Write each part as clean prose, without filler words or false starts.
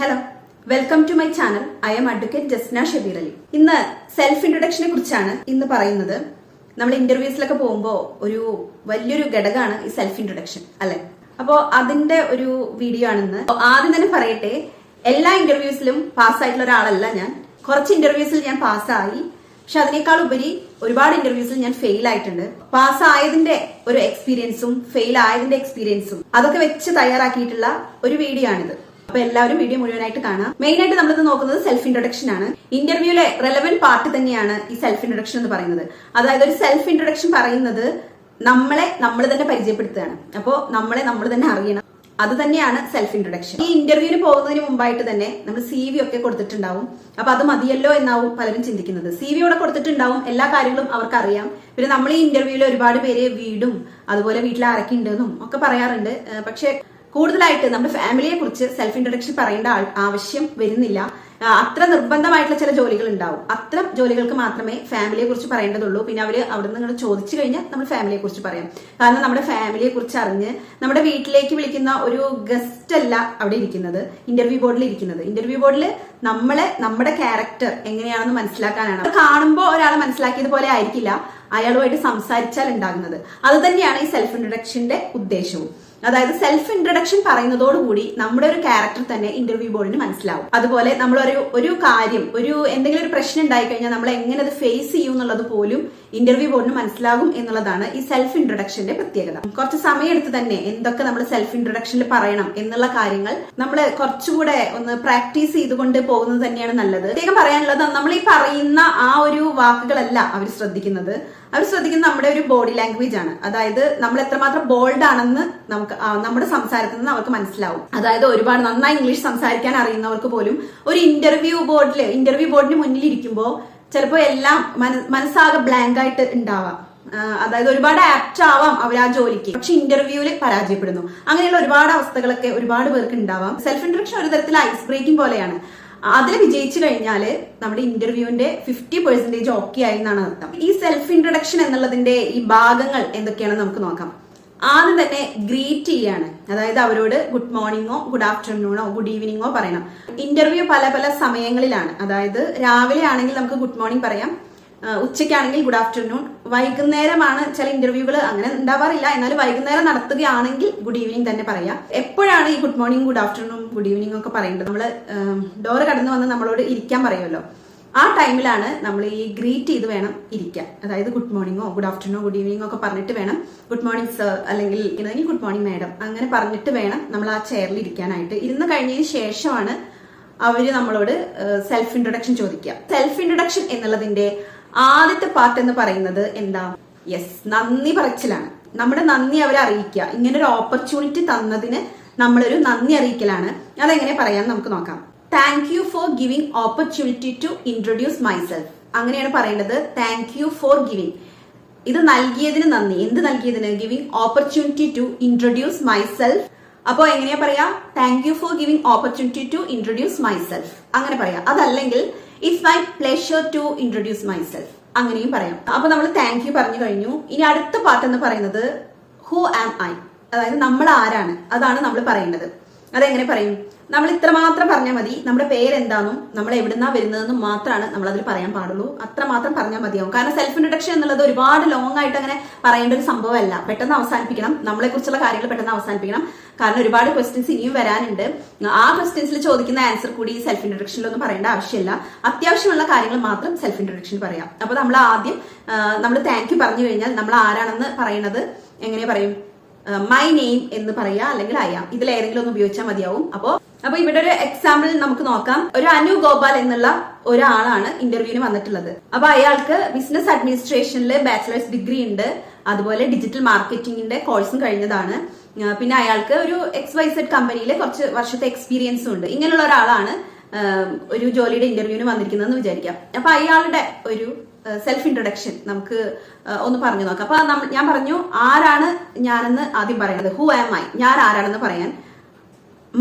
Hello, welcome to my channel. I'm advocate Jasna Shabeer Ali. ഇന്ന് self ഇൻട്രൊഡക്ഷനെ കുറിച്ചാണ് ഇന്ന് പറയുന്നത്. നമ്മൾ ഇന്റർവ്യൂസിലൊക്കെ പോകുമ്പോൾ ഒരു വലിയൊരു ഘടകമാണ് ഈ സെൽഫ് ഇൻട്രൊഡക്ഷൻ, അല്ലെ? അപ്പോ അതിന്റെ ഒരു വീഡിയോ ആണെന്ന്. ആദ്യം തന്നെ പറയട്ടെ, എല്ലാ ഇന്റർവ്യൂസിലും പാസ്സായിട്ടുള്ള ഒരാളല്ല ഞാൻ. കുറച്ച് ഇന്റർവ്യൂസിൽ ഞാൻ പാസ്സായി, പക്ഷെ അതിനേക്കാൾ ഉപരി ഒരുപാട് ഇന്റർവ്യൂസിൽ ഞാൻ ഫെയിൽ ആയിട്ടുണ്ട്. പാസ്സായതിന്റെ ഒരു എക്സ്പീരിയൻസും ഫെയിൽ ആയതിന്റെ എക്സ്പീരിയൻസും അതൊക്കെ വെച്ച് തയ്യാറാക്കിയിട്ടുള്ള ഒരു വീഡിയോ ആണിത്. അപ്പൊ എല്ലാവരും വീഡിയോ മുഴുവനായിട്ട് കാണാം. മെയിൻ ആയിട്ട് നമ്മളിത് നോക്കുന്നത് സെൽഫ് ഇൻട്രൊഡക്ഷൻ ആണ്. ഇന്റർവ്യൂലെ റെലവെന്റ് പാർട്ട് തന്നെയാണ് ഈ സെൽഫ് ഇൻട്രൊഡക്ഷൻ എന്ന് പറയുന്നത്. അതായത് ഒരു സെൽഫ് ഇൻട്രൊഡക്ഷൻ പറയുന്നത് നമ്മൾ തന്നെ പരിചയപ്പെടുത്തുകയാണ്. അപ്പോൾ നമ്മളെ നമ്മൾ തന്നെ അറിയണം. അത് തന്നെയാണ് സെൽഫ് ഇൻട്രൊഡക്ഷൻ. ഈ ഇന്റർവ്യൂവിന് പോകുന്നതിന് മുമ്പായിട്ട് തന്നെ നമ്മൾ CV ഒക്കെ കൊടുത്തിട്ടുണ്ടാവും. അപ്പൊ അത് മതിയല്ലോ എന്നാവും പലരും ചിന്തിക്കുന്നത്. CV ഇവിടെ കൊടുത്തിട്ടുണ്ടാവും, എല്ലാ കാര്യങ്ങളും അവർക്ക് അറിയാം. പിന്നെ നമ്മൾ ഈ ഇന്റർവ്യൂവിൽ ഒരുപാട് പേര് വീടും അതുപോലെ വീട്ടിൽ ആരൊക്കെ ഉണ്ടെന്നും ഒക്കെ പറയാറുണ്ട്. പക്ഷെ കൂടുതലായിട്ട് നമ്മുടെ ഫാമിലിയെ കുറിച്ച് സെൽഫ് ഇൻട്രൊഡക്ഷൻ പറയേണ്ട ആവശ്യം വരുന്നില്ല. അത്ര നിർബന്ധമായിട്ടുള്ള ചില ജോലികൾ ഉണ്ടാവും. അത്തരം ജോലികൾക്ക് മാത്രമേ ഫാമിലിയെ കുറിച്ച് പറയേണ്ടതുള്ളൂ. പിന്നെ അവര് അവിടെ നിന്ന് ഇങ്ങനെ ചോദിച്ചു കഴിഞ്ഞാൽ നമ്മൾ ഫാമിലിയെ കുറിച്ച് പറയാം. കാരണം നമ്മുടെ ഫാമിലിയെ കുറിച്ച് അറിഞ്ഞ് നമ്മുടെ വീട്ടിലേക്ക് വിളിക്കുന്ന ഒരു ഗസ്റ്റ് അല്ല അവിടെ ഇരിക്കുന്നത്, ഇന്റർവ്യൂ ബോർഡിൽ ഇരിക്കുന്നത്. ഇന്റർവ്യൂ ബോർഡിൽ നമ്മുടെ ക്യാരക്ടർ എങ്ങനെയാണെന്ന് മനസ്സിലാക്കാനാണ്. അത് കാണുമ്പോൾ ഒരാളെ മനസ്സിലാക്കിയതുപോലെ ആയിരിക്കില്ല അയാളുമായിട്ട് സംസാരിച്ചാൽ ഉണ്ടാകുന്നത്. അത് തന്നെയാണ് ഈ സെൽഫ് ഇൻട്രൊഡക്ഷന്റെ ഉദ്ദേശവും. അതായത് സെൽഫ് ഇൻട്രൊഡക്ഷൻ പറയുന്നതോടുകൂടി നമ്മുടെ ഒരു ക്യാരക്ടർ തന്നെ ഇന്റർവ്യൂ ബോർഡിന് മനസ്സിലാവും. അതുപോലെ നമ്മൾ ഒരു കാര്യം, എന്തെങ്കിലും ഒരു പ്രശ്നം ഉണ്ടായി കഴിഞ്ഞാൽ നമ്മൾ എങ്ങനെ അത് ഫേസ് ചെയ്യും എന്നുള്ളത് പോലും ഇന്റർവ്യൂ ബോർഡിന് മനസ്സിലാകും എന്നുള്ളതാണ് ഈ സെൽഫ് ഇൻട്രൊഡക്ഷന്റെ പ്രത്യേകത. കുറച്ച് സമയമെടുത്ത് തന്നെ എന്തൊക്കെ നമ്മൾ സെൽഫ് ഇൻട്രൊഡക്ഷനിൽ പറയണം എന്നുള്ള കാര്യങ്ങൾ നമ്മൾ കുറച്ചുകൂടെ ഒന്ന് പ്രാക്ടീസ് ചെയ്തുകൊണ്ട് പോകുന്നത് തന്നെയാണ് നല്ലത്. പ്രത്യേകം പറയാനുള്ളത്, നമ്മൾ ഈ പറയുന്ന ആ ഒരു വാക്കുകളല്ല അവർ ശ്രദ്ധിക്കുന്നത്. അവർ ശ്രദ്ധിക്കുന്നത് നമ്മുടെ ഒരു ബോഡി ലാംഗ്വേജ് ആണ്. അതായത് നമ്മൾ എത്രമാത്രം ബോൾഡ് ആണെന്ന് നമുക്ക് നമ്മുടെ സംസാരത്തിൽ നിന്ന് അവർക്ക് മനസ്സിലാവും. അതായത് ഒരുപാട് നന്നായി ഇംഗ്ലീഷ് സംസാരിക്കാൻ അറിയുന്നവർക്ക് പോലും ഒരു ഇന്റർവ്യൂ ബോർഡിന് മുന്നിൽ ഇരിക്കുമ്പോൾ ചിലപ്പോൾ എല്ലാം മനസ്സാകെ ബ്ലാങ്ക് ആയിട്ട് ഉണ്ടാവാം. അതായത് ഒരുപാട് ആപ്റ്റ് ആവാം അവർ ആ ജോലിക്ക്, പക്ഷെ ഇന്റർവ്യൂവിൽ പരാജയപ്പെടുന്നു. അങ്ങനെയുള്ള ഒരുപാട് അവസ്ഥകളൊക്കെ ഒരുപാട് പേർക്ക് ഉണ്ടാവാം. സെൽഫ് ഇൻട്രൊഡക്ഷൻ ഒരു തരത്തിൽ ഐസ് ബ്രേക്കിംഗ് പോലെയാണ്. അതിൽ വിജയിച്ചു കഴിഞ്ഞാല് നമ്മുടെ ഇന്റർവ്യൂവിന്റെ 50% ഓക്കെ ആയി എന്നാണ് അർത്ഥം. ഈ സെൽഫ് ഇൻട്രൊഡക്ഷൻ എന്നുള്ളതിന്റെ ഈ ഭാഗങ്ങൾ എന്തൊക്കെയാണെന്ന് നമുക്ക് നോക്കാം. ആദ്യം തന്നെ ഗ്രീറ്റ് ചെയ്യാണ്. അതായത് അവരോട് ഗുഡ് മോർണിംഗോ ഗുഡ് ആഫ്റ്റർനൂണോ ഗുഡ് ഈവനിങ്ങോ പറയണം. ഇന്റർവ്യൂ പല സമയങ്ങളിലാണ്. അതായത് രാവിലെ ആണെങ്കിൽ നമുക്ക് ഗുഡ് മോർണിംഗ് പറയാം, ഉച്ചയ്ക്കാണെങ്കിൽ ഗുഡ് ആഫ്റ്റർനൂൺ, വൈകുന്നേരമാണ് ചില ഇന്റർവ്യൂകൾ അങ്ങനെ ഉണ്ടാവാറില്ല, എന്നാലും വൈകുന്നേരം നടത്തുകയാണെങ്കിൽ ഗുഡ് ഈവനിങ് തന്നെ പറയാം. എപ്പോഴാണ് ഈ good morning good afternoon good evening ഒക്കെ പറയേണ്ടത്? നമ്മൾ ഡോറ് കടന്നു വന്ന് നമ്മളോട് ഇരിക്കാൻ പറയുമല്ലോ, ആ ടൈമിലാണ് നമ്മൾ ഈ ഗ്രീറ്റ് ചെയ്ത് വേണം ഇരിക്കാൻ. അതായത് ഗുഡ് മോർണിംഗോ ഗുഡ് ആഫ്റ്റർനൂൺ ഗുഡ് ഈവനിങ്ങോ ഒക്കെ പറഞ്ഞിട്ട് വേണം, ഗുഡ് മോർണിംഗ് സർ അല്ലെങ്കിൽ ഗുഡ് മോർണിംഗ് മാഡം അങ്ങനെ പറഞ്ഞിട്ട് വേണം നമ്മൾ ആ ചെയറിൽ ഇരിക്കാനായിട്ട്. ഇരുന്ന് കഴിഞ്ഞതിന് ശേഷമാണ് അവര് നമ്മളോട് സെൽഫ് ഇൻട്രൊഡക്ഷൻ ചോദിക്കുക. സെൽഫ് ഇൻട്രൊഡക്ഷൻ എന്നുള്ളതിന്റെ ആദ്യത്തെ പാർട്ട് എന്ന് പറയുന്നത് എന്താ? യെസ്, നന്ദി പറച്ചിലാണ്. നമ്മുടെ നന്ദി അവരെ അറിയിക്കുക. ഇങ്ങനെ ഒരു ഓപ്പർച്യൂണിറ്റി തന്നതിന് നമ്മളൊരു നന്ദി അറിയിക്കലാണ്. അതെങ്ങനെ പറയാൻ നമുക്ക് നോക്കാം. Thank you for giving opportunity to introduce myself. അങ്ങനെയാണ് പറയേണ്ടത്. താങ്ക് യു ഫോർ ഗിവിംഗ്, ഇത് നൽകിയതിന് നന്ദി. എന്ത് നൽകിയതിന്? Giving opportunity to introduce myself. അപ്പോ എങ്ങനെയാ പറയാ? Thank you for giving opportunity to introduce myself അങ്ങനെ പറയാം. അതല്ലെങ്കിൽ it's my pleasure to introduce myself അങ്ങനെയും പറയാം. അപ്പൊ നമ്മൾ താങ്ക് യു പറഞ്ഞു കഴിഞ്ഞു. ഇനി അടുത്ത പാർട്ട് എന്ന് പറയുന്നത് ഹു ആം ഐ, അതായത് നമ്മൾ ആരാണ്, അതാണ് നമ്മൾ പറയേണ്ടത്. അതെങ്ങനെ പറയും? നമ്മൾ ഇത്രമാത്രം പറഞ്ഞാൽ മതി. നമ്മുടെ പേരെന്താണെന്നും നമ്മൾ എവിടുന്നാ വരുന്നതെന്നും മാത്രമാണ് നമ്മൾ അതിൽ പറയാൻ പാടുള്ളൂ. അത്രമാത്രം പറഞ്ഞാൽ മതിയാവും. കാരണം സെൽഫ് ഇൻട്രൊഡക്ഷൻ എന്നുള്ളത് ഒരുപാട് ലോങ് ആയിട്ട് അങ്ങനെ പറയേണ്ട ഒരു സംഭവമല്ല. പെട്ടെന്ന് അവസാനിപ്പിക്കണം. നമ്മളെ കുറിച്ചുള്ള കാര്യങ്ങൾ പെട്ടെന്ന് അവസാനിപ്പിക്കണം. കാരണം ഒരുപാട് ക്വസ്റ്റ്യൻസ് ഇനിയും വരാനുണ്ട്. ആ ക്വസ്റ്റ്യൻസിൽ ചോദിക്കുന്ന ആൻസർ കൂടി സെൽഫ് ഇൻട്രൊഡക്ഷനിലൊന്നും പറയേണ്ട ആവശ്യമില്ല. അത്യാവശ്യമുള്ള കാര്യങ്ങൾ മാത്രം സെൽഫ് ഇൻട്രൊഡക്ഷൻ പറയാം. അപ്പൊ നമ്മൾ ആദ്യം നമ്മൾ താങ്ക് യു പറഞ്ഞു കഴിഞ്ഞാൽ നമ്മൾ ആരാണെന്ന് പറയുന്നത് എങ്ങനെ പറയും? മൈ നെയിം എന്ന് പറയാ, അല്ലെങ്കിൽ ഐ ആം, ഇതിലേതെങ്കിലും ഒന്ന് ഉപയോഗിച്ചാൽ മതിയാവും. അപ്പൊ ഇവിടെ ഒരു എക്സാമ്പിൾ നമുക്ക് നോക്കാം. ഒരു അനു ഗോപാൽ എന്നുള്ള ഒരാളാണ് ഇന്റർവ്യൂവിന് വന്നിട്ടുള്ളത്. അപ്പൊ അയാൾക്ക് ബിസിനസ് അഡ്മിനിസ്ട്രേഷനിൽ ബാച്ചിലേഴ്സ് ഡിഗ്രി ഉണ്ട്. അതുപോലെ ഡിജിറ്റൽ മാർക്കറ്റിംഗിന്റെ കോഴ്സും കഴിഞ്ഞതാണ്. പിന്നെ അയാൾക്ക് ഒരു XYZ കമ്പനിയിൽ കുറച്ച് വർഷത്തെ എക്സ്പീരിയൻസും ഉണ്ട്. ഇങ്ങനെയുള്ള ഒരാളാണ് ഒരു ജോലിയുടെ ഇന്റർവ്യൂവിന് വന്നിരിക്കുന്നതെന്ന് വിചാരിക്കാം. അപ്പൊ അയാളുടെ ഒരു സെൽഫ് ഇൻട്രൊഡക്ഷൻ നമുക്ക് ഒന്ന് പറഞ്ഞു നോക്കാം. അപ്പൊ ഞാൻ പറഞ്ഞു ആരാണ് ഞാനെന്ന് ആദ്യം പറയുന്നത്. ഹു ആം ഐ, ഞാൻ ആരാണെന്ന് പറയാൻ.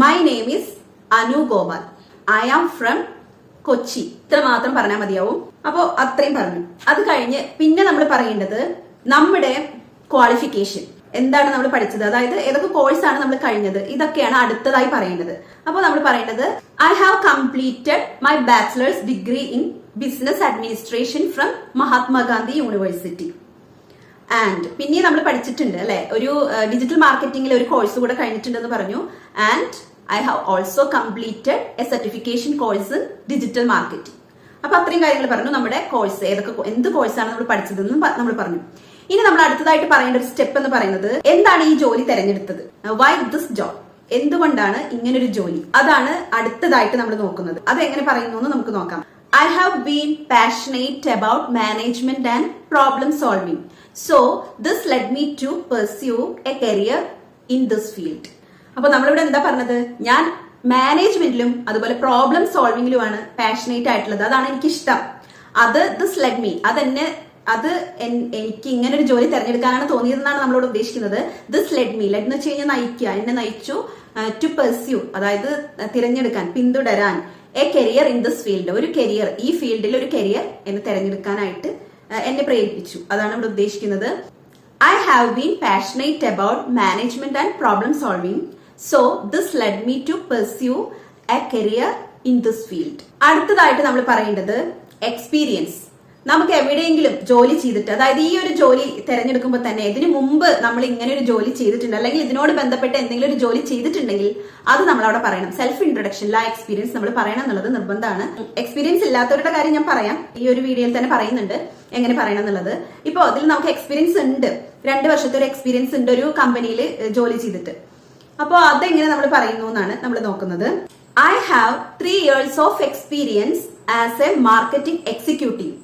My name is Anu Gopal, I am from Kochi, ഇത്ര മാത്രം പറഞ്ഞാൽ മതിയാവും. അപ്പോ അത്രയും പറഞ്ഞു. അത് കഴിഞ്ഞ് പിന്നെ നമ്മൾ പറയേണ്ടത് നമ്മുടെ ക്വാളിഫിക്കേഷൻ. എന്താണ് നമ്മൾ പഠിച്ചത്, അതായത് ഏതൊക്കെ കോഴ്സാണ് നമ്മൾ കഴിഞ്ഞത്, ഇതൊക്കെയാണ് അടുത്തതായി പറയേണ്ടത്. അപ്പോൾ നമ്മൾ പറയേണ്ടത് I have completed my bachelor's degree in business administration from Mahatma Gandhi University. And പിന്നെ നമ്മൾ പഠിച്ചിട്ടുണ്ട് അല്ലെ, ഒരു ഡിജിറ്റൽ മാർക്കറ്റിംഗിൽ ഒരു കോഴ്സ് കൂടെ കഴിഞ്ഞിട്ടുണ്ടെന്ന് പറഞ്ഞു. And I have also completed A certification course in digital marketing. അപ്പൊ അത്രയും കാര്യങ്ങൾ പറഞ്ഞു. നമ്മുടെ കോഴ്സ് എന്ത് കോഴ്സാണ് നമ്മൾ പഠിച്ചതെന്ന് നമ്മൾ പറഞ്ഞു. ഇനി നമ്മൾ അടുത്തതായിട്ട് പറയേണ്ട ഒരു സ്റ്റെപ്പ് എന്ന് പറയുന്നത് എന്താണ് ഈ ജോലി തെരഞ്ഞെടുത്തത്, വൈ ദിസ് ജോബ്, എന്തുകൊണ്ടാണ് ഇങ്ങനൊരു ജോലി, അതാണ് അടുത്തതായിട്ട് നമ്മൾ നോക്കുന്നത്. അത് എങ്ങനെ പറയുന്നു എന്ന് നമുക്ക് നോക്കാം. I have been passionate about management and problem solving, so this led me to pursue a career in this field. അപ്പൊ നമ്മളിവിടെ എന്താ പറഞ്ഞത്, ഞാൻ മാനേജ്മെന്റിലും അതുപോലെ പ്രോബ്ലം സോൾവിംഗിലുമാണ് പാഷനേറ്റ് ആയിട്ടുള്ളത്, അതാണ് എനിക്കിഷ്ടം. അത് ദിസ് ലെഡ് മീ, എനിക്ക് ഇങ്ങനെ ഒരു ജോലി തെരഞ്ഞെടുക്കാനാണ് തോന്നിയതെന്നാണ് നമ്മളോട് ഉദ്ദേശിക്കുന്നത്. ദിസ് ലെഡ് മീ, ലെഡ് എന്ന് വെച്ച് കഴിഞ്ഞാൽ നയിക്കുക, എന്നെ നയിച്ചു. ടു പെർസ്യൂ, അതായത് തിരഞ്ഞെടുക്കാൻ, പിന്തുടരാൻ. A career in this field, ഒരു കരിയർ, ഈ ഫീൽഡിൽ ഒരു കരിയർ എന്നെ തെരഞ്ഞെടുക്കാനായിട്ട് എന്നെ പ്രേരിപ്പിച്ചു, അതാണ് ഇവിടെ ഉദ്ദേശിക്കുന്നത്. I have been passionate about management and problem solving, so this led me to pursue a career in this field. അടുത്തതായിട്ട് നമ്മൾ പറയേണ്ടത് എക്സ്പീരിയൻസ്. നമുക്ക് എവിടെയെങ്കിലും ജോലി ചെയ്തിട്ട്, അതായത് ഈ ഒരു ജോലി തിരഞ്ഞെടുക്കുമ്പോൾ തന്നെ ഇതിനു മുമ്പ് നമ്മൾ ഇങ്ങനെ ഒരു ജോലി ചെയ്തിട്ടുണ്ട്, അല്ലെങ്കിൽ ഇതിനോട് ബന്ധപ്പെട്ട് എന്തെങ്കിലും ഒരു ജോലി ചെയ്തിട്ടുണ്ടെങ്കിൽ അത് നമ്മൾ അവിടെ പറയണം. സെൽഫ് ഇൻട്രൊഡക്ഷനിൽ ആ എക്സ്പീരിയൻസ് നമ്മൾ പറയണം എന്നുള്ളത് നിർബന്ധമാണ്. എക്സ്പീരിയൻസ് ഇല്ലാത്തവരുടെ കാര്യം ഞാൻ പറയാം, ഈ ഒരു വീഡിയോയിൽ തന്നെ പറയുന്നുണ്ട് എങ്ങനെ പറയണം എന്നുള്ളത്. ഇപ്പോൾ അതിൽ നമുക്ക് എക്സ്പീരിയൻസ് ഉണ്ട്, 2 വർഷത്തെ ഒരു എക്സ്പീരിയൻസ് ഉണ്ട് ഒരു കമ്പനിയിൽ ജോലി ചെയ്തിട്ട്. അപ്പോൾ അതെങ്ങനെ നമ്മൾ പറയുന്നു എന്നാണ് നമ്മൾ നോക്കുന്നത്. I have 3 years of experience as A marketing executive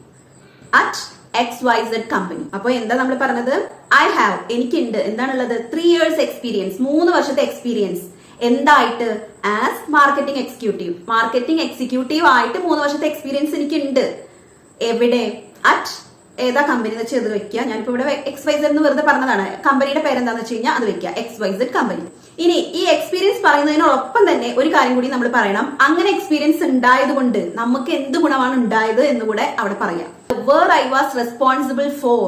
at XYZ company. അപ്പൊ എന്താ നമ്മൾ പറഞ്ഞത്, ഐ ഹാവ്, എനിക്കുണ്ട്, എന്താണുള്ളത്, 3 years എക്സ്പീരിയൻസ്, 3 വർഷത്തെ എക്സ്പീരിയൻസ്. എന്തായിട്ട്, as marketing executive, marketing executive ആയിട്ട് 3 വർഷത്തെ എക്സ്പീരിയൻസ് എനിക്കുണ്ട്. എവിടെ, അറ്റ്, ഏതാ കമ്പനി എന്ന് വെച്ചാൽ അത് വെക്കുക. ഞാനിപ്പോ ഇവിടെ XYZ എന്ന് വെറുതെ പറഞ്ഞതാണ്, കമ്പനിയുടെ പേരെന്താന്ന് വെച്ച് കഴിഞ്ഞാൽ അത് വെക്കുക, XYZ കമ്പനി. ഇനി ഈ എക്സ്പീരിയൻസ് പറയുന്നതിനോടൊപ്പം തന്നെ ഒരു കാര്യം കൂടി നമ്മൾ പറയണം, അങ്ങനെ എക്സ്പീരിയൻസ് ഉണ്ടായത് കൊണ്ട് നമുക്ക് എന്ത് ഗുണമാണ് ഉണ്ടായത് എന്നുകൂടെ അവിടെ പറയാം. Where I was responsible for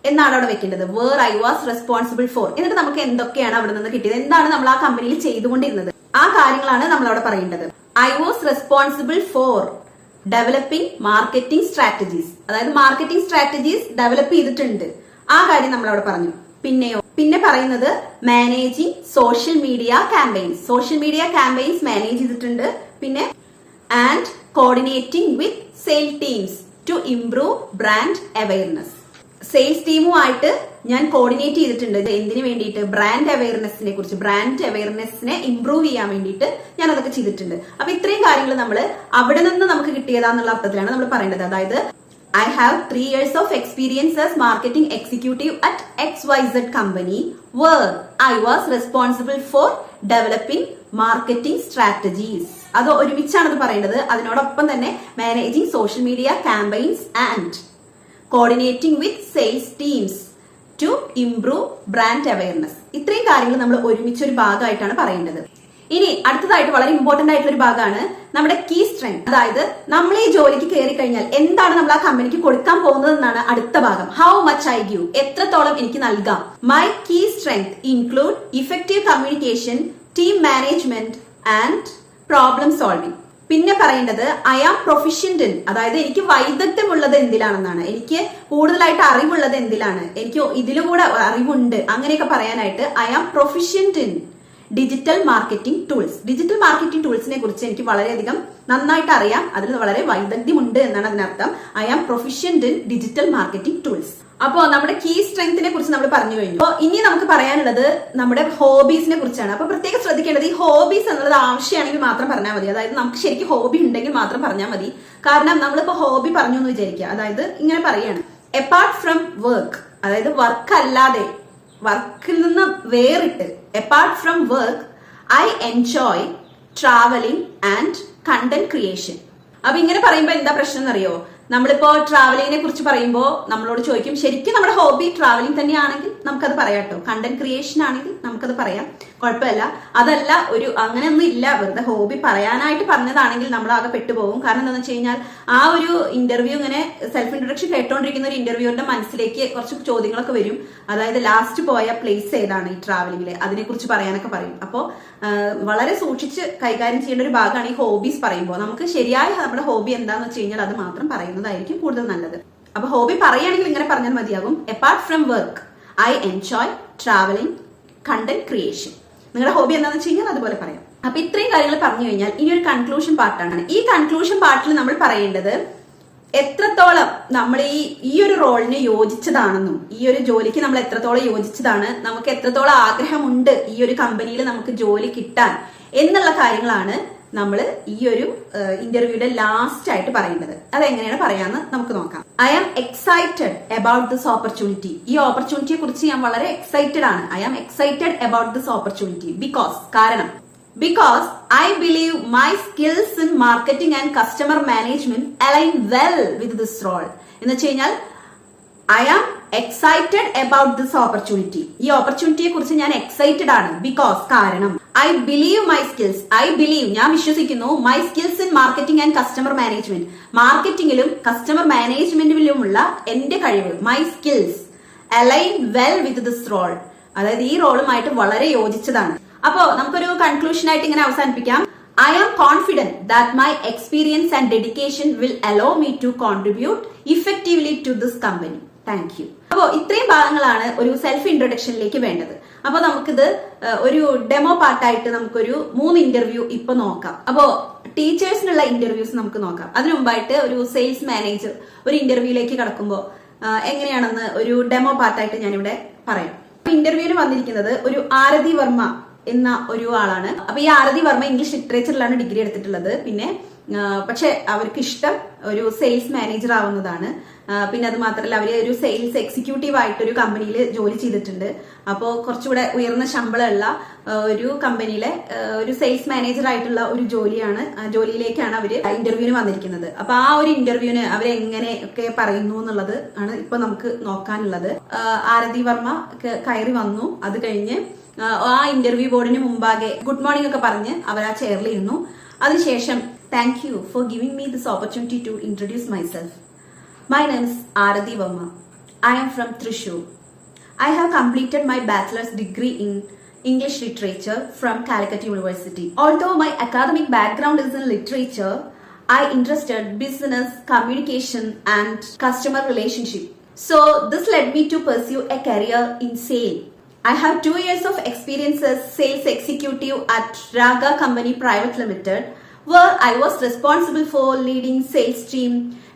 എന്നാണ് അവിടെ വെക്കേണ്ടത്. Where I was responsible for, എന്നിട്ട് നമുക്ക് എന്തൊക്കെയാണ് അവിടെ നിന്ന് കിട്ടിയത്, എന്താണ് നമ്മൾ ആ കമ്പനിയിൽ ചെയ്തുകൊണ്ടിരുന്നത്, ആ കാര്യങ്ങളാണ് നമ്മൾ അവിടെ പറയേണ്ടത്. I was responsible for developing marketing strategies, അതായത് മാർക്കറ്റിംഗ് സ്ട്രാറ്റജീസ് ഡെവലപ്പ് ചെയ്തിട്ടുണ്ട്, ആ കാര്യം നമ്മൾ അവിടെ പറഞ്ഞു. പിന്നെ പറയുന്നത് managing social media campaigns, social media campaigns manage ചെയ്തിട്ടുണ്ട്. പിന്നെ and coordinating with sales teams to improve brand awareness, sales ടീമുമായിട്ട് ഞാൻ കോർഡിനേറ്റ് ചെയ്തിട്ടുണ്ട്. എന്തിനു വേണ്ടിയിട്ട്, ബ്രാൻഡ് അവയർനെസ്സിനെ കുറിച്ച്, ബ്രാൻഡ് അവയർനെസ്സിനെ ഇംപ്രൂവ് ചെയ്യാൻ വേണ്ടിയിട്ട് ഞാൻ അതൊക്കെ ചെയ്തിട്ടുണ്ട്. അപ്പൊ ഇത്രയും കാര്യങ്ങൾ നമ്മൾ അവിടെ നിന്ന് നമുക്ക് കിട്ടിയതാന്നുള്ള അർത്ഥത്തിലാണ് നമ്മൾ പറയേണ്ടത്. അതായത് I have 3 years of experience as marketing executive at XYZ company where I was responsible for developing marketing strategies. അത് ഒരുമിച്ചാണ് അത് പറയേണ്ടത്. അതിനോടൊപ്പം തന്നെ managing social media campaigns and coordinating with sales teams to improve brand awareness. ഇത്രയും കാര്യങ്ങൾ നമ്മൾ ഒരുമിച്ചൊരു ഭാഗമായിട്ടാണ് പറയേണ്ടത്. ഇനി അടുത്തതായിട്ട് വളരെ ഇമ്പോർട്ടന്റ് ആയിട്ടുള്ള ഒരു ഭാഗമാണ് നമ്മുടെ കീ സ്ട്രെങ്ത്. അതായത് നമ്മൾ ഈ ജോലിക്ക് കയറി കഴിഞ്ഞാൽ എന്താണ് നമ്മൾ ആ കമ്പനിക്ക് കൊടുക്കാൻ പോകുന്നത് എന്നാണ് അടുത്ത ഭാഗം. ഹൗ മച്ച് ഐ ഗിവ്, എത്രത്തോളം എനിക്ക് നൽകാം. My key strength include effective communication, team management and problem solving. പിന്നെ പറയേണ്ടത് ഐ ആം പ്രൊഫിഷ്യന്റ് ഇൻ, അതായത് എനിക്ക് വൈദഗ്ധ്യമുള്ളത് എന്തിലാണെന്നാണ്, എനിക്ക് കൂടുതലായിട്ട് അറിവുള്ളത് എന്തിലാണ്, എനിക്ക് ഇതിലുകൂടെ അറിവുണ്ട്, അങ്ങനെയൊക്കെ പറയാനായിട്ട് I am proficient in digital marketing tools. Digital marketing ടൂൾസിനെ കുറിച്ച് എനിക്ക് വളരെയധികം നന്നായിട്ട് അറിയാം, അതിൽ വളരെ വൈദഗ്ധ്യമുണ്ട് എന്നാണ് അതിനർത്ഥം. I am proficient in digital marketing tools. അപ്പോൾ നമ്മുടെ കീ സ്ട്രെങ്തിനെ കുറിച്ച് നമ്മൾ പറഞ്ഞു കഴിഞ്ഞു. അപ്പോൾ ഇനി നമുക്ക് പറയാനുള്ളത് നമ്മുടെ ഹോബീസിനെ കുറിച്ചാണ്. അപ്പൊ പ്രത്യേകം ശ്രദ്ധിക്കേണ്ടത്, ഈ ഹോബീസ് എന്നുള്ളത് ആവശ്യമാണെങ്കിൽ മാത്രം പറഞ്ഞാൽ മതി. അതായത് നമുക്ക് ശരിക്കും ഹോബി ഉണ്ടെങ്കിൽ മാത്രം പറഞ്ഞാൽ മതി. കാരണം നമ്മളിപ്പോ ഹോബി പറഞ്ഞു എന്ന് വിചാരിക്കുക, അതായത് ഇങ്ങനെ പറയാണ്, എപ്പാർട്ട് ഫ്രം വർക്ക്, അതായത് വർക്ക് അല്ലാതെ, വർക്കിൽ നിന്ന് വേറിട്ട്, apart from work I enjoy traveling and content creation. അപ്പൊ ഇങ്ങനെ പറയുമ്പോൾ എന്താ പ്രശ്നം എന്നറിയോ, നമ്മളിപ്പോ ട്രാവലിങ്ങിനെ കുറിച്ച് പറയുമ്പോൾ നമ്മളോട് ചോദിക്കും, ശരിക്കും നമ്മുടെ ഹോബി ട്രാവലിംഗ് തന്നെയാണെങ്കിൽ നമുക്കത് പറയാം കേട്ടോ. കണ്ടന്റ് ക്രിയേഷൻ ആണെങ്കിൽ നമുക്കത് പറയാം, കുഴപ്പമില്ല. അതല്ല, ഒരു അങ്ങനെയൊന്നും ഇല്ല, വെറുതെ ഹോബി പറയാനായിട്ട് പറഞ്ഞതാണെങ്കിൽ നമ്മൾ ആകെ പെട്ടുപോകും. കാരണം എന്താണെന്ന് വെച്ച് കഴിഞ്ഞാൽ ആ ഒരു ഇന്റർവ്യൂ ഇങ്ങനെ സെൽഫ് ഇൻട്രൊഡക്ഷൻ കേട്ടോണ്ടിരിക്കുന്ന ഒരു ഇന്റർവ്യൂവിന്റെ മനസ്സിലേക്ക് കുറച്ച് ചോദ്യങ്ങളൊക്കെ വരും. അതായത് ലാസ്റ്റ് പോയ പ്ലേസ് ഏതാണ് ഈ ട്രാവലിംഗില്, അതിനെ കുറിച്ച് പറയാനൊക്കെ പറയും. അപ്പോൾ വളരെ സൂക്ഷിച്ച് കൈകാര്യം ചെയ്യേണ്ട ഒരു ഭാഗമാണ് ഈ ഹോബീസ് പറയുമ്പോൾ. നമുക്ക് ശരിയായ നമ്മുടെ ഹോബി എന്താണെന്ന് വെച്ച് കഴിഞ്ഞാൽ അത് മാത്രം പറയുന്നതായിരിക്കും കൂടുതൽ നല്ലത്. അപ്പൊ ഹോബി പറയുകയാണെങ്കിൽ ഇങ്ങനെ പറഞ്ഞാൽ മതിയാകും. Apart from work I enjoy travelling, content creation. നിങ്ങളുടെ ഹോബി എന്താണെന്ന് വെച്ച് കഴിഞ്ഞാൽ അതുപോലെ പറയാം. അപ്പൊ ഇത്രയും കാര്യങ്ങൾ പറഞ്ഞു കഴിഞ്ഞാൽ ഇനി ഒരു കൺക്ലൂഷൻ പാർട്ടാണ്. ഈ കൺക്ലൂഷൻ പാർട്ടിൽ നമ്മൾ പറയേണ്ടത് എത്രത്തോളം നമ്മൾ ഈ ഒരു റോളിന് യോജിച്ചതാണെന്നും ഈ ഒരു ജോലിക്ക് നമ്മൾ എത്രത്തോളം യോജിച്ചതാണ്, നമുക്ക് എത്രത്തോളം ആഗ്രഹമുണ്ട് ഈ ഒരു കമ്പനിയിൽ നമുക്ക് ജോലി കിട്ടാൻ എന്നുള്ള കാര്യങ്ങളാണ് നമ്മൾ ഈ ഒരു ഇന്റർവ്യൂയുടെ ലാസ്റ്റ് ആയിട്ട് പറയേണ്ടത്. അതെങ്ങനെയാണ് പറയാന്ന് നമുക്ക് നോക്കാം. I am excited about this opportunity. ഈ ഓപ്പർച്യൂണിറ്റിയെ കുറിച്ച് ഞാൻ വളരെ എക്സൈറ്റഡ് ആണ്. I am excited about this opportunity കാരണം I believe my skills in marketing and customer management align well with this role. എന്ന് വെച്ച് കഴിഞ്ഞാൽ I am excited about this opportunity. ഈ ഓപ്പർച്യൂണിറ്റിയെ കുറിച്ച് ഞാൻ എക്സൈറ്റഡ് ആണ് കാരണം I believe my skills. ഞാൻ വിശ്വസിക്കുന്നു my skills in marketing and customer management. മാർക്കറ്റിംഗിലും കസ്റ്റമർ മാനേജ്മെന്റിലുമുള്ള എന്റെ കഴിവ്, my skills align well with this role. അതായത് ഈ റോളുമായിട്ട് വളരെ യോജിച്ചതാണ്. അപ്പോ നമുക്കൊരു കൺക്ലൂഷൻ ആയിട്ട് ഇങ്ങനെ അവസാനിപ്പിക്കാം. I am confident that my experience and dedication will allow me to contribute effectively to this company. Thank you. അപ്പോ ഇത്രയും ഭാഗങ്ങളാണ് ഒരു സെൽഫ് ഇൻട്രൊഡക്ഷനിലേക്ക് വേണ്ടത്. അപ്പൊ നമുക്കിത് ഒരു ഡെമോ പാർട്ടായിട്ട് നമുക്കൊരു 3 ഇന്റർവ്യൂ ഇപ്പൊ നോക്കാം. അപ്പോ ടീച്ചേഴ്സിനുള്ള ഇന്റർവ്യൂസ് നമുക്ക് നോക്കാം. അതിനു മുമ്പായിട്ട് ഒരു സെയിൽസ് മാനേജർ ഒരു ഇന്റർവ്യൂയിലേക്ക് കടക്കുമ്പോൾ എങ്ങനെയാണെന്ന് ഒരു ഡെമോ പാർട്ടായിട്ട് ഞാനിവിടെ പറയാം. ഇന്റർവ്യൂവിന് വന്നിരിക്കുന്നത് ഒരു ആരതി വർമ്മ എന്ന ഒരു ആളാണ്. അപ്പൊ ഈ ആരതി വർമ്മ ഇംഗ്ലീഷ് ലിറ്ററേച്ചറിലാണ് ഡിഗ്രി എടുത്തിട്ടുള്ളത്. പിന്നെ പക്ഷെ അവർക്ക് ഇഷ്ടം ഒരു സെയിൽസ് മാനേജർ ആവുന്നതാണ്. പിന്നെ അത് മാത്രമല്ല അവര് ഒരു സെയിൽസ് എക്സിക്യൂട്ടീവ് ആയിട്ട് ഒരു കമ്പനിയിൽ ജോലി ചെയ്തിട്ടുണ്ട്. അപ്പോൾ കുറച്ചുകൂടെ ഉയർന്ന ശമ്പളമുള്ള ഒരു കമ്പനിയിലെ ഒരു സെയിൽസ് മാനേജർ ആയിട്ടുള്ള ഒരു ജോലിയിലേക്കാണ് അവര് ഇന്റർവ്യൂവിന് വന്നിരിക്കുന്നത്. അപ്പൊ ആ ഒരു ഇന്റർവ്യൂവിന് അവരെങ്ങനെ ഒക്കെ പറയുന്നു എന്നുള്ളത് ആണ് ഇപ്പൊ നമുക്ക് നോക്കാനുള്ളത്. ആരതി വർമ്മ കയറി വന്നു. അത് കഴിഞ്ഞ് ആ ഇന്റർവ്യൂ ബോർഡിന് മുമ്പാകെ ഗുഡ് മോർണിംഗ് ഒക്കെ പറഞ്ഞ് അവർ ആ ചെയറിൽ ഇരുന്നു. അതിനുശേഷം thank you for giving me this opportunity to introduce myself. My name is Arathi Varma. I am from Thrissur. I have completed my bachelor's degree in English literature from Calicut University. Although my academic background is in literature, I interested business, communication and customer relationship. So this led me to pursue a career in sales. I have 2 years of experience as sales executive at Raga Company Private Limited, where I was responsible for leading sales team,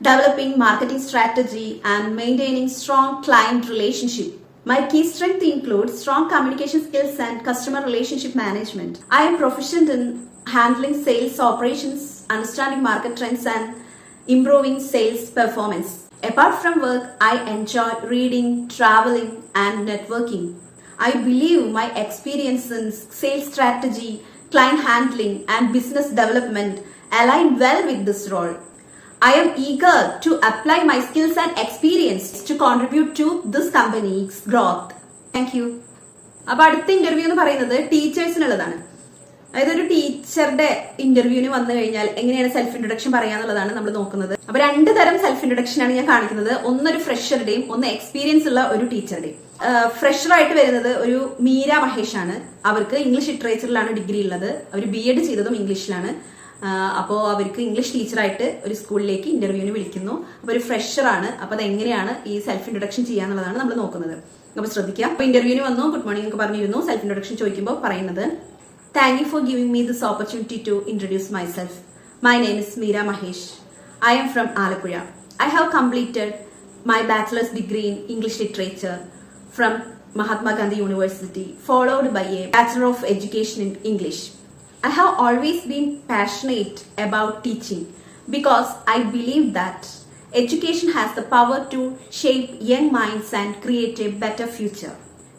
developing marketing strategy and maintaining strong client relationship. My key strength includes strong communication skills and customer relationship management. I am proficient in handling sales operations, understanding market trends and improving sales performance. Apart from work, I enjoy reading, traveling and networking. I believe my experience in sales strategy, client handling and business development align well with this role. I am eager to apply my skills and experience to contribute to this company's growth. Thank you. അപ്പൊ അടുത്ത interview എന്ന് പറയുന്നത് ടീച്ചേഴ്സിനുള്ളതാണ്. അതായത് ഒരു ടീച്ചറുടെ ഇന്റർവ്യൂവിന് വന്നു കഴിഞ്ഞാൽ എങ്ങനെയാണ് സെൽഫ് ഇൻട്രൊഡക്ഷൻ പറയാന്നുള്ളതാണ് നമ്മൾ നോക്കുന്നത്. അപ്പൊ 2 തരം സെൽഫ് ഇൻട്രൊഡക്ഷൻ ആണ് ഞാൻ കാണിക്കുന്നത്. ഒന്നൊരു ഫ്രഷറുടെയും ഒന്ന് എക്സ്പീരിയൻസ് ഉള്ള ഒരു ടീച്ചറുടെയും. ഫ്രഷർ ആയിട്ട് വരുന്നത് ഒരു മീര മഹേഷ് ആണ്. അവർക്ക് ഇംഗ്ലീഷ് ലിറ്ററേച്ചറിലാണ് ഡിഗ്രി ഉള്ളത്. അവർ BEd ചെയ്തതും ഇംഗ്ലീഷിലാണ്. അപ്പോൾ അവർക്ക് ഇംഗ്ലീഷ് ടീച്ചറായിട്ട് ഒരു സ്കൂളിലേക്ക് ഇന്റർവ്യൂവിന് വിളിക്കുന്നു. അപ്പൊ ഒരു ഫ്രഷർ ആണ്. അപ്പൊ അത് എങ്ങനെയാണ് ഈ സെൽഫ് ഇൻട്രൊഡക്ഷൻ ചെയ്യാന്നുള്ളതാണ് നമ്മൾ നോക്കുന്നത്. അപ്പൊ ശ്രദ്ധിക്കാം. അപ്പൊ ഇന്റർവ്യൂവിന് വന്നു, ഗുഡ് മോർണിംഗ് ഒക്കെ പറഞ്ഞിരുന്നു. സെൽഫ് ഇൻട്രൊഡക്ഷൻ ചോദിക്കുമ്പോൾ പറയുന്നത് thank you for giving me this opportunity to introduce myself. My name is Meera Mahesh. I'm from Alappuzha. I have completed my bachelor's degree in English literature from Mahatma Gandhi University, followed by a Bachelor of Education in English. I have always been passionate about teaching because I believe that education has the power to shape young minds and create a better future.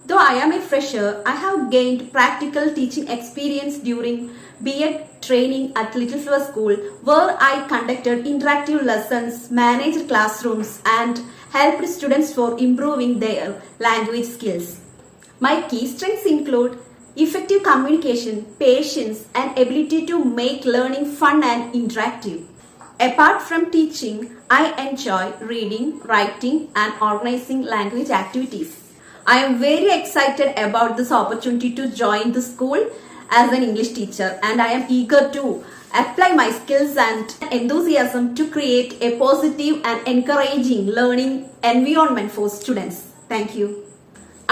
Though I am a fresher, I have gained practical teaching experience during B.Ed training at Little Flower School, where I conducted interactive lessons, managed classrooms, and helped students for improving their language skills. My key strengths include effective communication, patience, and ability to make learning fun and interactive. Apart from teaching, I enjoy reading, writing, and organizing language activities. I am very excited about this opportunity to join the school as an English teacher, and I am eager to apply my skills and enthusiasm to create a positive and encouraging learning environment for students. Thank you.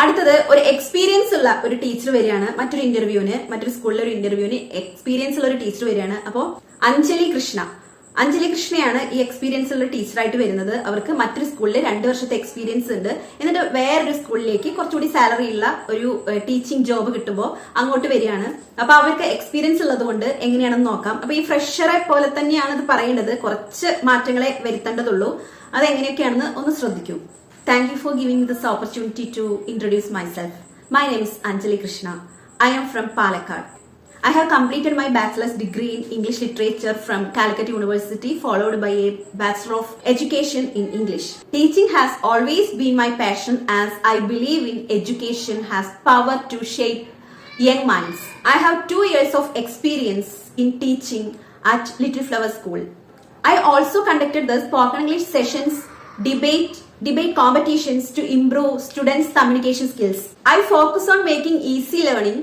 അടുത്തത് ഒരു experience ഉള്ള ഒരു teacher വരികയാണ് മറ്റൊരു സ്കൂളിലെ ഒരു ഇന്റർവ്യൂവിന് experience ഉള്ള ഒരു ടീച്ചർ വരികയാണ്. അപ്പോൾ അഞ്ജലി കൃഷ്ണയാണ് ഈ എക്സ്പീരിയൻസ് ഉള്ള ടീച്ചറായിട്ട് വരുന്നത്. അവർക്ക് മറ്റൊരു സ്കൂളിൽ 2 വർഷത്തെ എക്സ്പീരിയൻസ് ഉണ്ട്. എന്നിട്ട് വേറൊരു സ്കൂളിലേക്ക് കുറച്ചുകൂടി സാലറി ഉള്ള ഒരു ടീച്ചിങ് ജോബ് കിട്ടുമ്പോൾ അങ്ങോട്ട് വരികയാണ്. അപ്പൊ അവർക്ക് എക്സ്പീരിയൻസ് ഉള്ളത് കൊണ്ട് എങ്ങനെയാണെന്ന് നോക്കാം. അപ്പൊ ഈ ഫ്രഷറെ പോലെ തന്നെയാണ് ഇത് പറയേണ്ടത്, കുറച്ച് മാറ്റങ്ങളെ വരുത്തേണ്ടതുള്ളൂ. അതെങ്ങനെയൊക്കെയാണെന്ന് ഒന്ന് ശ്രദ്ധിക്കൂ. Thank you for giving me this opportunity to introduce myself. My name is Anjali Krishna. I am from Palakkad. I have completed my bachelor's degree in English literature from Calicut University, followed by a Bachelor of Education in English. Teaching has always been my passion, as I believe in education has power to shape young minds. I have 2 years of experience in teaching at Little Flower School. I also conducted the spoken English sessions, debate competitions to improve students' communication skills. I focus on making easy learning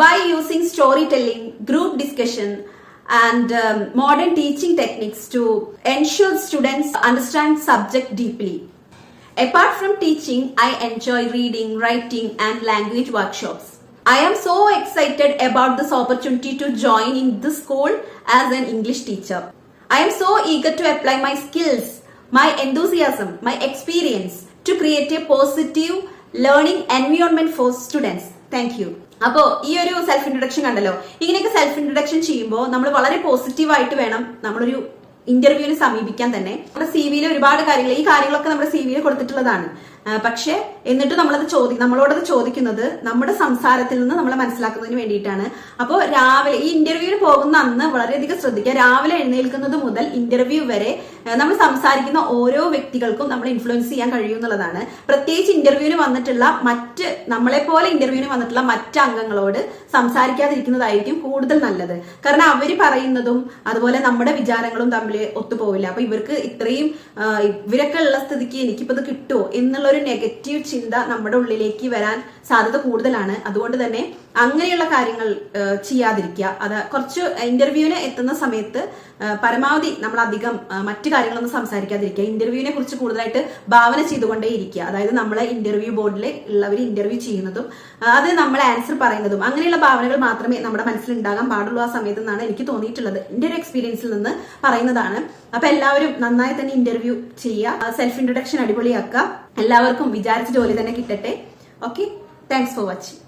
by using storytelling, group discussion, and modern teaching techniques to ensure students understand subject deeply. Apart from teaching, I enjoy reading, writing, and language workshops. I am so excited about this opportunity to join in this school as an English teacher. I am so eager to apply my skills, my enthusiasm, my experience to create a positive learning environment for students. Thank you. അപ്പോൾ ഈ ഒരു self introduction കണ്ടല്ലോ. ഇങ്ങനെയൊക്കെ self introduction ചെയ്യുമ്പോൾ നമ്മൾ വളരെ പോസിറ്റീവായിട്ട് വേണം നമ്മളൊരു ഇന്റർവ്യൂവിന് സമീപിക്കാൻ തന്നെ. നമ്മുടെ സിവിയിൽ ഒരുപാട് കാര്യങ്ങൾ, ഈ കാര്യങ്ങളൊക്കെ നമ്മുടെ സിവിയിൽ കൊടുത്തിട്ടുള്ളതാണ്. പക്ഷെ എന്നിട്ട് നമ്മളോടത് ചോദിക്കുന്നത് നമ്മുടെ സംസാരത്തിൽ നിന്ന് നമ്മളെ മനസ്സിലാക്കുന്നതിന് വേണ്ടിയിട്ടാണ്. അപ്പോൾ രാവിലെ ഈ ഇന്റർവ്യൂവിന് പോകുന്ന അന്ന് വളരെയധികം ശ്രദ്ധിക്കുക. രാവിലെ എഴുന്നേൽക്കുന്നത് മുതൽ ഇന്റർവ്യൂ വരെ നമ്മൾ സംസാരിക്കുന്ന ഓരോ വ്യക്തികൾക്കും നമ്മൾ ഇൻഫ്ലുവൻസ് ചെയ്യാൻ കഴിയും എന്നുള്ളതാണ്. പ്രത്യേകിച്ച് ഇന്റർവ്യൂവിന് വന്നിട്ടുള്ള നമ്മളെപ്പോലെ ഇന്റർവ്യൂവിന് വന്നിട്ടുള്ള മറ്റ് അംഗങ്ങളോട് സംസാരിക്കാതിരിക്കുന്നതായിരിക്കും കൂടുതൽ നല്ലത്. കാരണം അവര് പറയുന്നതും അതുപോലെ നമ്മുടെ വിചാരങ്ങളും തമ്മിൽ ഒത്തുപോവില്ല. അപ്പൊ ഇവരൊക്കെ ഉള്ള സ്ഥിതിക്ക് എനിക്കിപ്പോ ഇത് കിട്ടുമോ എന്നുള്ള ഒരു നെഗറ്റീവ് ചിന്ത നമ്മുടെ ഉള്ളിലേക്ക് വരാൻ സാധ്യത കൂടുതലാണ്. അതുകൊണ്ട് തന്നെ അങ്ങനെയുള്ള കാര്യങ്ങൾ ചെയ്യാതിരിക്കുക. അത് കുറച്ച് ഇന്റർവ്യൂവിന് എത്തുന്ന സമയത്ത് പരമാവധി നമ്മൾ അധികം മറ്റു കാര്യങ്ങളൊന്നും സംസാരിക്കാതിരിക്കുക. ഇന്റർവ്യൂവിനെ കുറിച്ച് കൂടുതലായിട്ട് ഭാവന ചെയ്തുകൊണ്ടേ ഇരിക്കുക. അതായത് നമ്മളെ ഇന്റർവ്യൂ ബോർഡിൽ ഉള്ളവർ ഇന്റർവ്യൂ ചെയ്യുന്നതും അത് നമ്മളെ ആൻസർ പറയുന്നതും അങ്ങനെയുള്ള ഭാവനകൾ മാത്രമേ നമ്മുടെ മനസ്സിൽ ഉണ്ടാകാൻ പാടുള്ളൂ ആ സമയത്ത് എന്നാണ് എനിക്ക് തോന്നിയിട്ടുള്ളത്. എന്റെ ഒരു എക്സ്പീരിയൻസിൽ നിന്ന് പറയുന്നതാണ്. അപ്പൊ എല്ലാവരും നന്നായി തന്നെ ഇന്റർവ്യൂ ചെയ്യുക, സെൽഫ് ഇൻട്രൊഡക്ഷൻ അടിപൊളിയാക്കുക. എല്ലാവർക്കും വിചാരിച്ച ജോലി തന്നെ കിട്ടട്ടെ. Okay, thanks for watching.